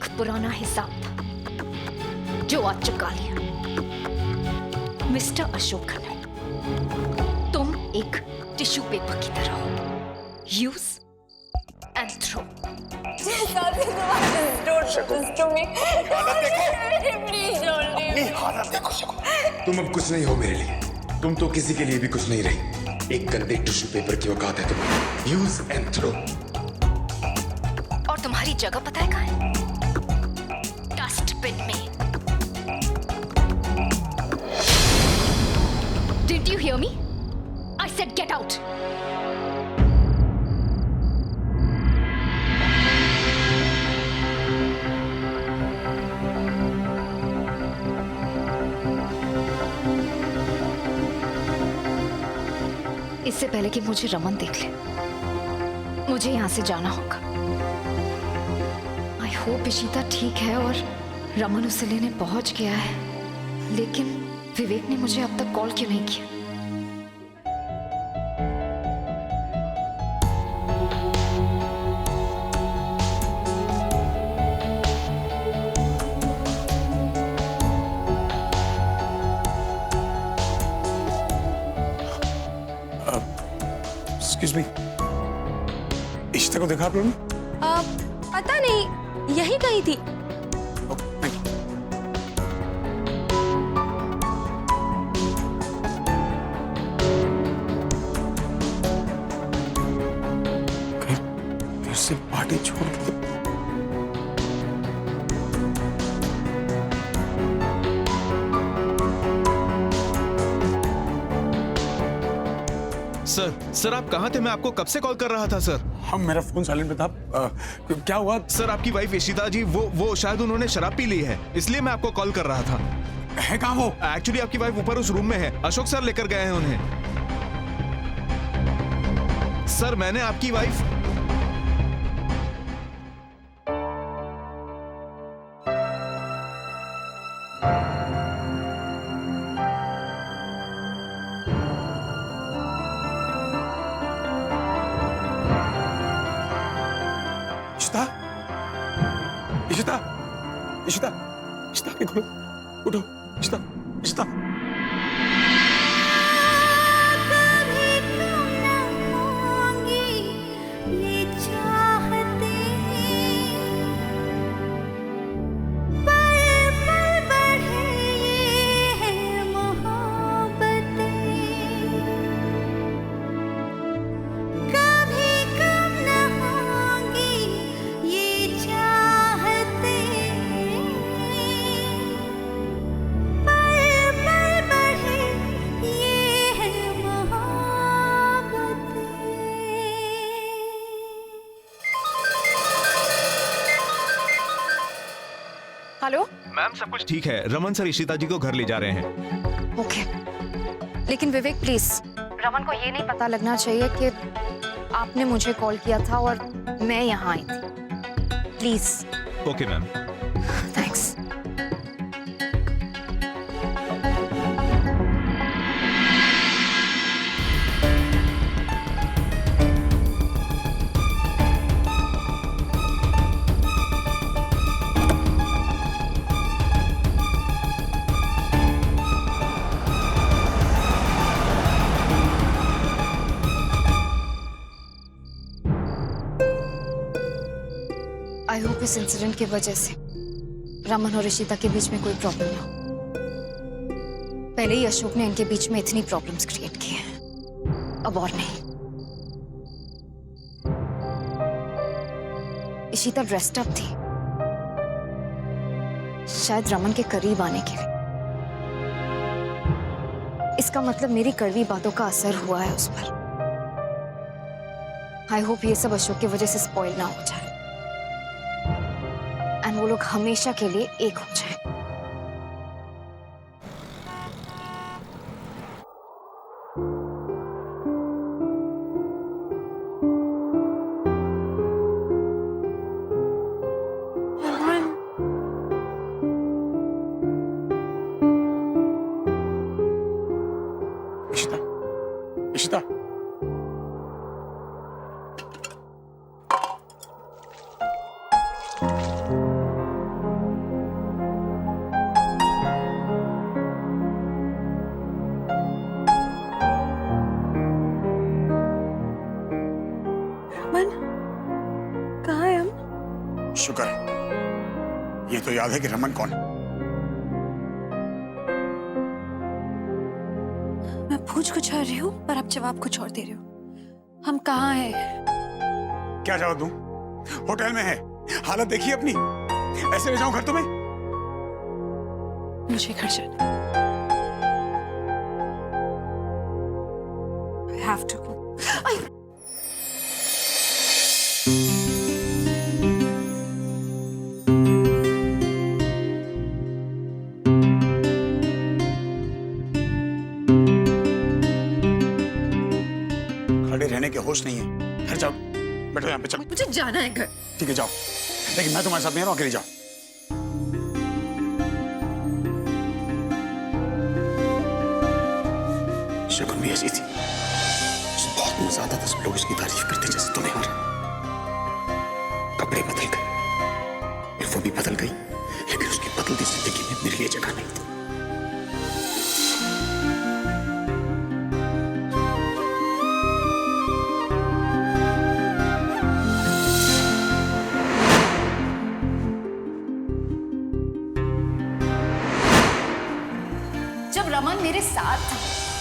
एक पुराना हिसाब था जो आज चुका लिया। मिस्टर अशोक खन्ना, तुम एक टिश्यू पेपर की तरह हो, यूज एंड थ्रो। अपनी हालत देखो शकुन, तुम अब कुछ नहीं हो मेरे लिए, तुम तो किसी के लिए भी कुछ नहीं रही। एक गंदे टिश्यू पेपर की औकात है तुम्हें, यूज एंड थ्रो। और तुम्हारी जगह पता है कहाँ है? डस्टबिन में। Didn't you hear me? I said get out. इससे पहले कि मुझे रमन देख ले, मुझे यहाँ से जाना होगा। आई होप इशिता ठीक है और रमन उसे लेने पहुंच गया है, लेकिन विवेक ने मुझे अब तक कॉल क्यों नहीं किया? एक्सक्यूज मी, इशिता को देखा आप लोगों ने? पता नहीं, यही कहीं थी। से पार्टी छोड़ के सर आप कहाँ थे? मैं आपको कब से कॉल कर रहा था सर। मेरा फोन साइलेंट पे था। क्या हुआ सर? आपकी वाइफ इशिता जी वो शायद उन्होंने शराब पी ली है, इसलिए मैं आपको कॉल कर रहा था। है कहाँ वो? एक्चुअली आपकी वाइफ ऊपर उस रूम में है, अशोक सर लेकर गए हैं उन्हें। सर मैंने आपकी वाइफ इशिता, इशिता, इशिता, देखो, उठो, इशिता, इशिता। हेलो मैम, सब कुछ ठीक है। रमन सर इशिता जी को घर ले जा रहे हैं। ओके, लेकिन विवेक प्लीज, रमन को ये नहीं पता लगना चाहिए कि आपने मुझे कॉल किया था और मैं यहाँ आई थी। Please. Okay ma'am. Thanks. I hope इस इंसिडेंट की वजह से रमन और इशिता के बीच में कोई प्रॉब्लम ना हो। पहले ही अशोक ने इनके बीच में इतनी प्रॉब्लम्स क्रिएट की हैं, अब और नहीं। इशिता ड्रेस्ड अप थी, शायद रमन के करीब आने के लिए। इसका मतलब मेरी कड़वी बातों का असर हुआ है उस पर। आई होप ये सब अशोक की वजह से स्पॉइल ना हो जाए एंड वो लोग हमेशा के लिए एक हो जाए। इशिता, इशिता, याद है कि रमन कौन है? मैं पूछ कुछ कर रही हूँ पर आप जवाब कुछ और दे रहे हो। हम कहाँ हैं? क्या जवाब दूं? होटल में है। हालत देखिए अपनी। ऐसे ले जाऊं घर तुम्हें? मुझे घर जाना। I have to go. खड़े रहने के होश नहीं है। घर जाओ, बैठो यहाँ पे, चलो। मुझे जाना है घर। ठीक है, जाओ, लेकिन मैं तुम्हारे साथ नहीं आ रहा हूं, अकेले जाओ। शगुन भी ऐसी थी, उसे बहुत मजा आता था सब लोग इसकी तारीफ करते जैसे तुम्हें हो रहा। कपड़े बदल गए, फिर वो भी बदल गई, लेकिन उसकी बदलती जिंदगी में मेरे लिए जगह नहीं थी। जब रमन मेरे साथ था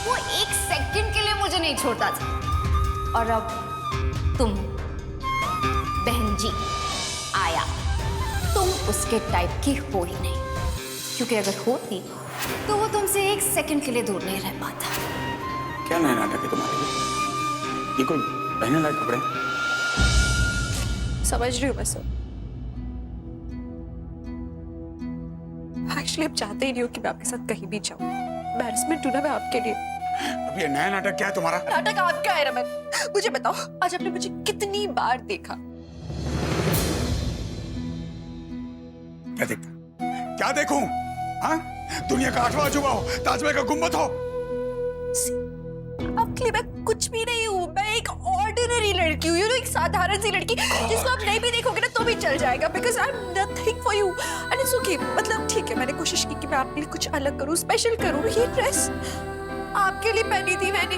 वो एक सेकंड के लिए मुझे नहीं छोड़ता था, और अब तुम बहन जी आया, तुम उसके टाइप की हो ही नहीं, क्योंकि अगर होती तो वो तुमसे एक सेकंड के लिए दूर नहीं रह पाता। क्या नया नाटक है तुम्हारे लिए? ये कोई पहनने लायक कपड़े हैं? समझ रही हूँ मैं सब। एक्चुअली अब चाहते ही नहीं हो कि मैं आपके साथ कहीं भी जाऊँ। एम्बैरेसमेंट हूँ ना मैं आपके लिए। अब ये नया नाटक क्या है तुम्हारा? नाटक आपका है रमन। मुझे बताओ, आज आपने मुझे कितनी बार देखा? क्या देखता? क्या देखूं? हाँ? दुनिया का 8वां अजूबा हो, ताजमहल का गुम्बद हो। आपके लिए मैं कुछ भी नहीं हूँ। मैं एक ऑर्डिनरी लड़की हूँ, एक साधारण सी लड़की जिसको आप नहीं भी देखोगे ना तो भी चल जाएगा, because I am nothing for you and it's okay. मतलब ठीक है, मैंने कोशिश की कि मैं आपके लिए कुछ अलग करूँ, स्पेशल करूँ। ये ड्रेस आपके लिए पहनी थी मैंने।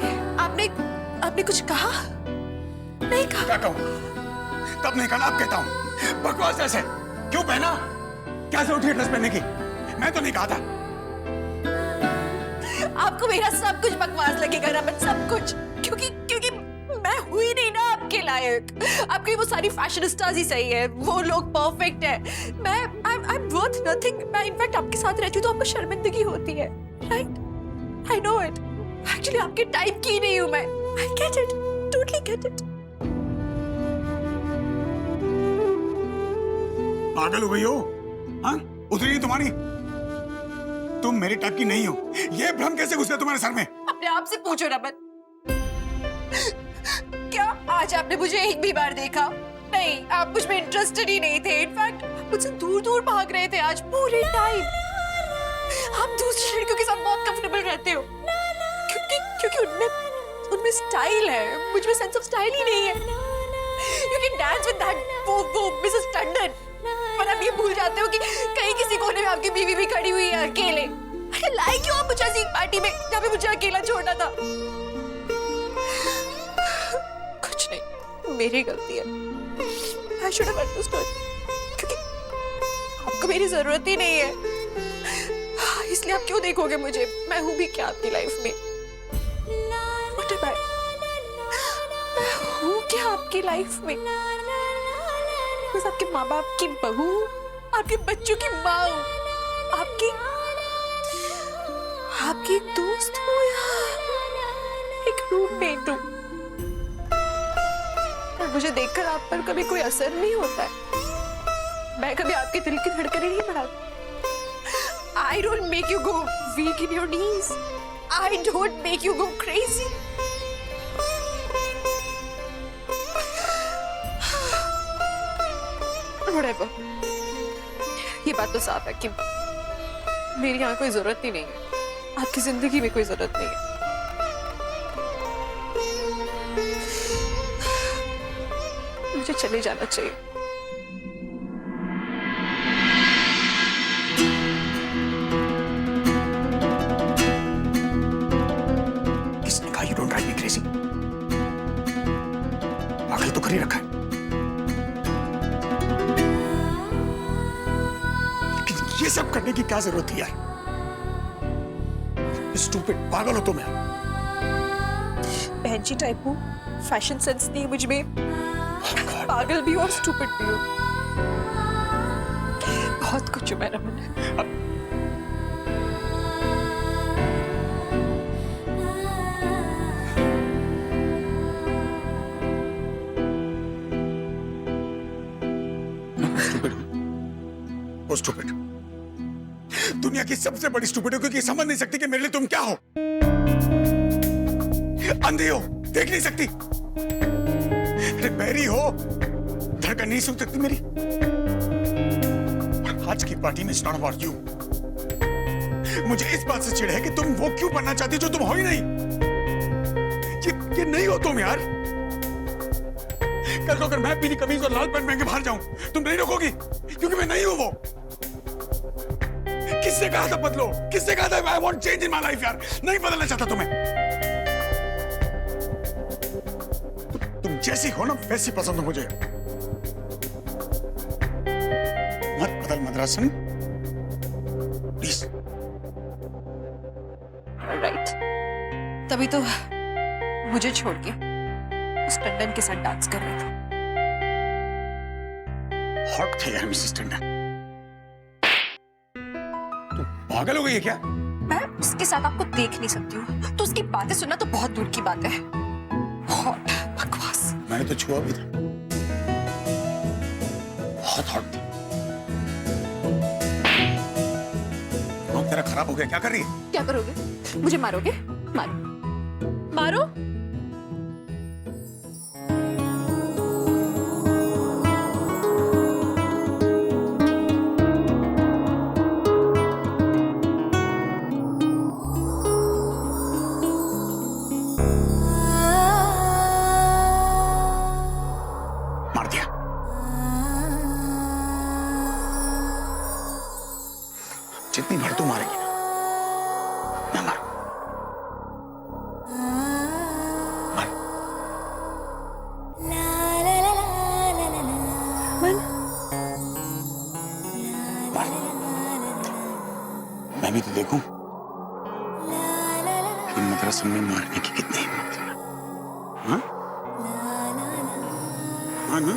आपने कुछ कहा? नहीं कहा। क्या कहूं? तब नहीं कहना, अब कहता हूं। बकवास ऐसे क्यों पहना? क्या जरूरत है ड्रेस पहनने की? मैं तो नहीं कहा था। आपको मेरा सब कुछ बकवास लगेगा रमन, सब कुछ, क्योंकि मैं हुई नहीं ना आपके लायक। आपकी वो सारी फैशनिस्टास ही सही है, वो लोग परफेक्ट है। मैं आई एम वर्थ नथिंग। मैं इनफैक्ट आपके साथ रहती हूँ तो आपको शर्मिंदगी होती है, right? I know it. Actually आपके टाइप की नहीं हूँ मैं। I get it, totally get it. पागल हो गई हो? हाँ? उतरी नहीं तुम्हारी? तुम मेरी टाइप की नहीं हो। ये भ्रम कैसे घुस गया तुम्हारे सर में? अपने आप से पूछो रमन। क्या आज आपने मुझे एक भी बार देखा? नहीं, आप मुझ में इंटरेस्टेड ही नहीं थे। इनफैक्ट मुझसे दूर दूर भाग रहे थे आज पूरे टाइम। आप दूसरी लड़कियों के साथ बहुत कंफर्टेबल रहते हो क्योंकि उनमें स्टाइल है, मुझ में सेंस ऑफ स्टाइल ही नहीं है। You can dance with that वो मिसेस टंडन, पर आप ये भूल जाते हो कि कहीं किसी कोने में आपकी बीवी भी खड़ी हुई है अकेले। अरे लाई क्यों आप मुझे ऐसी एक पार्टी में जहाँ पे मुझे अकेला छोड़ना था? कुछ नहीं, मेरी गलती है। I should have understood, क्योंकि आपको मेरी जरूरत ही नहीं है, इसलिए आप क्यों देखोगे मुझे? मैं हूँ भी क्या आपकी लाइफ में? What am I? मैं हूँ क्या आपकी लाइफ में? बस आपके माँ बाप की बहू, आपके बच्चों की माँ हूँ, आपकी एक दोस्त हूँ या एक रूममेट हूँ। और मुझे देखकर आप पर कभी कोई असर नहीं होता है। मैं कभी आपके दिल की धड़कनें नहीं बढ़ाती। I don't make you go weak in your knees. I don't make you go crazy. Whatever. ये बात तो साफ है कि मेरी यहाँ कोई जरूरत ही नहीं है, आपकी जिंदगी में कोई जरूरत नहीं है। मुझे चले जाना चाहिए। किसने कहा you don't drive me crazy? पागल तो कर ही रखा है। लेकिन क्या जरूरत थी यार? स्टूपिड, पागल हो तुम यार। बहन जी टाइप हूँ, फैशन सेंस नहीं है मुझ में, पागल भी हूँ और स्टूपिड भी हूँ, बहुत कुछ है मेरा मन। वो स्टूपिड, दुनिया की सबसे बड़ी स्टूपिड हो, क्योंकि समझ नहीं सकती कि मेरे लिए तुम क्या हो। अंधी हो, देख नहीं सकती, बहरी हो, धड़कन नहीं सुन सकती मेरी। आज की पार्टी में इट्स नॉट अबाउट यू। मुझे इस बात से चिढ़ है कि तुम वो क्यों बनना चाहती जो तुम हो ही नहीं। ये नहीं हो तुम यार। कल को अगर मैं पीली कमीज और लाल पैंट पहन के बाहर जाऊं, तुम नहीं रोकोगी, क्योंकि मैं नहीं हूं वो। किससे कहा था बदलो? किससे कहा था I want change in my life यार? नहीं बदलना चाहता तुम्हें। तुम जैसी हो ना वैसी पसंद हो मुझे। मत बदल मद्रासन प्लीज। राइट, तभी तो मुझे छोड़ के उस टंडन के साथ डांस कर रहे थे। हॉट थे यार मिसेस टंडन। तू पागल हो गई है क्या? मैं उसके साथ आपको देख नहीं सकती हूँ, तो उसकी बातें सुनना तो बहुत दूर की बात है। हॉट, बकवास। मैंने तो छुआ भी था, बहुत हॉट थी। दिमाग तेरा खराब हो गया, क्या कर रही है? क्या करोगे? मुझे मारोगे? मारो, मारो। मार दिया। जितनी भर तू मारेगी ना, मैं मार। मार। मार। मैं भी तो देखूं कि मद्रासन में मारने की कितनी हिम्मत है। हाँ? हाँ ना?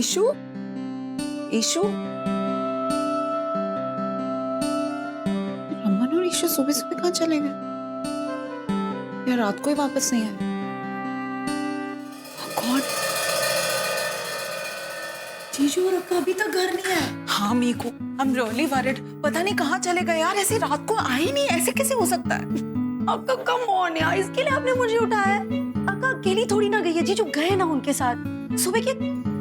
ईशु ईशु रमन और ईशु सुबह सुबह कहाँ चले गए? या रात को ही वापस नहीं आए? कौन? जीजू और अक्का अभी तक घर नहीं आए। हाँ मीकू, आई एम रियली वरीड। पता नहीं कहाँ चले गए यार, ऐसे रात को आए ही नहीं, ऐसे कैसे हो सकता है? अक्का कम ऑन यार, इसके लिए आपने मुझे उठाया है? अक्का अकेली थोड़ी ना गई है, जीजू गए ना उनके साथ। सुबह के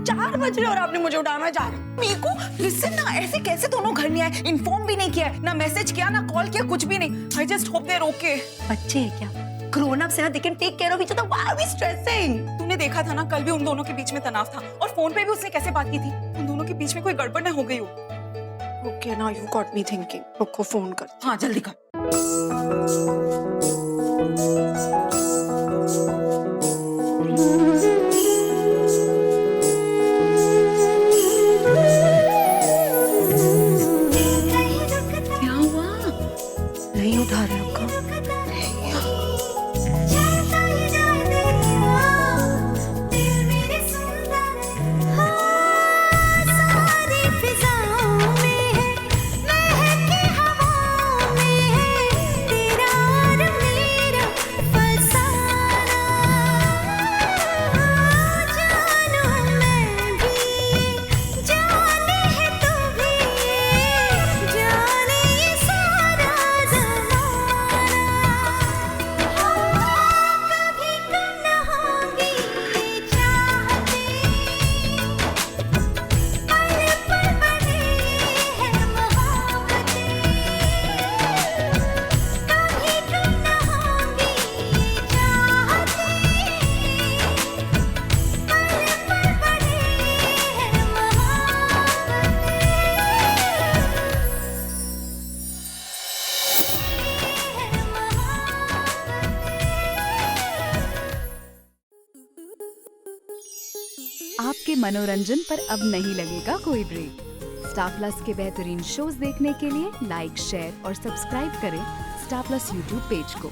4 बज रहे और आपने मुझे उठाया, मैं जा रही हूँ। मीकू लिसन ना, ऐसे कैसे दोनों घर नहीं आए? इन्फॉर्म भी नहीं किया, ना मैसेज किया, ना कॉल किया, कुछ भी नहीं। I just hope they are okay. बच्चे हैं क्या? ग्रोन अप्स है ना, they can take care of each other. Why are we stressing? तूने देखा था ना कल भी उन दोनों के बीच में तनाव था, और फोन पे भी उसने कैसे बात की थी। उन दोनों के बीच में कोई गड़बड़ ना हो गई हो। Okay now you got me thinking. रुको फोन कर। हाँ जल्दी कर। क्या हुआ? नहीं उठा रहे अक्का। आपके मनोरंजन पर अब नहीं लगेगा कोई ब्रेक। स्टार प्लस के बेहतरीन शोज देखने के लिए लाइक, शेयर और सब्सक्राइब करें स्टार प्लस यूट्यूब पेज को।